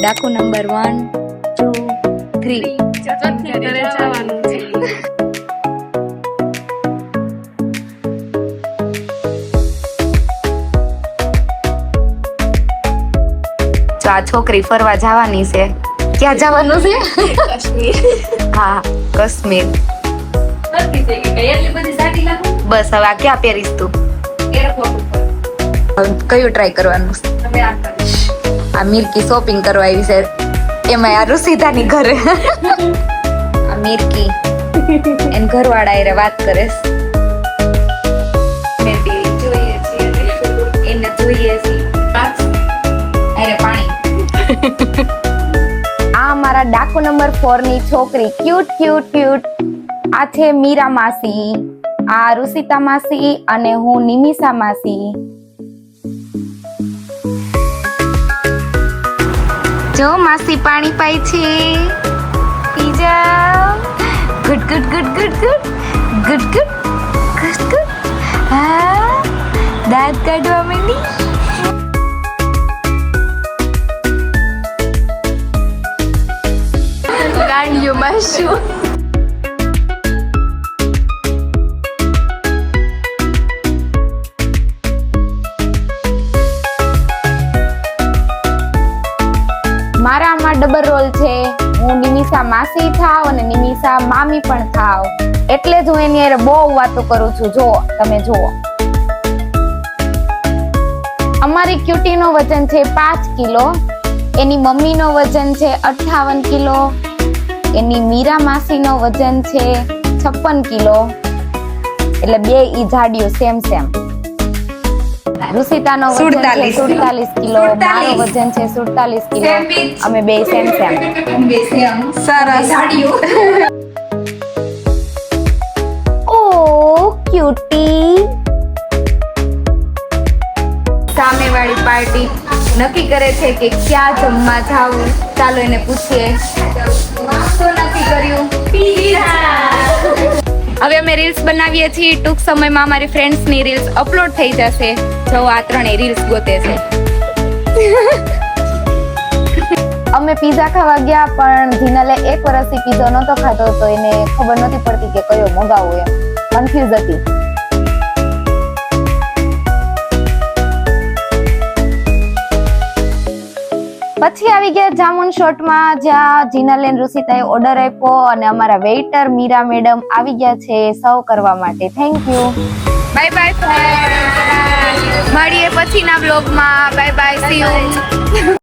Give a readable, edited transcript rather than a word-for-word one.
ડાકુ number 1 2 3 તો આ છોકરી ફરવા જવાની છે. ક્યાં જવાનું છે? કાશ્મીર. હા, કાશ્મીર. બસ હવે આ ક્યાં પહેરીશ તું? હવે કયું ટ્રાય કરવાનું છે? આ મિર્કી શોપિંગ કરવા આવી છે, એમાં આ રુસિતાની ઘરે. આ મિર્કી એન ઘરવાળા એરે વાત કરે છે. એને જોઈએ છે અરે પાણી. આ અમારા ડાકુ નંબર 4 ની છોકરી ક્યુટ ક્યુટ ક્યુટ. આ છે મીરા માસી, આ રુસિતા માસી અને હું નિમિષા માસી. જો માસી પાણી પાય છે. પી જાઓ. Good good good good good good good good good. હા, દાંત કાઢવા માંડી. ગાંડિયો માસુ. મારા આમાં ડબલ રોલ છે. હું નિમિષા માસી થાવ અને નિમિષા મામી પણ થાવ, એટલે જ હું એની હારે બહુ વાતો કરું છું. જો તમે જુઓ, અમારી ક્યુટીનો વજન છે 5 કિલો, એની મમ્મીનો વજન છે 58 કિલો, એની મીરા માસીનો વજન છે 56 કિલો. એટલે બે ઈ જાડિયું સેમ સેમ. રુસિતાનો વજન છે 47 કિલો, મારો વજન છે 47 કિલો. અમે બે સેમ સેમ. સરસ. ઓ ક્યુટી. સામેવાળી પાર્ટી નક્કી કરે છે કે ક્યાં જમવા જાવું. ચાલો એને પૂછીએ. નાસ્તો નક્કી કર્યું. હવે અમે રીલ્સ બનાવીએ છીએ. ટૂંક સમયમાં અમારી ફ્રેન્ડ્સની રીલ્સ અપલોડ થઈ જશે. જો આ ત્રણેય રીલ્સ ગોતે છે. અમે પીઝા ખાવા ગયા, પણ જીનલે 1 વર્ષથી પીઝો નહોતો ખાતો, તો એને ખબર નહોતી પડતી કે કયો મગાવવો એમ. કન્ફ્યુઝ હતી. પછી આવી ગયા જામુન શોર્ટમાં, જ્યાં જીનલ અને રુસિતાએ ઓર્ડર આપ્યો અને અમારા વેઇટર મીરા મેડમ આવી ગયા છે સર્વ કરવા માટે. Thank you. Bye bye. મળીએ પછીના બ્લોગમાં. Bye bye. C you.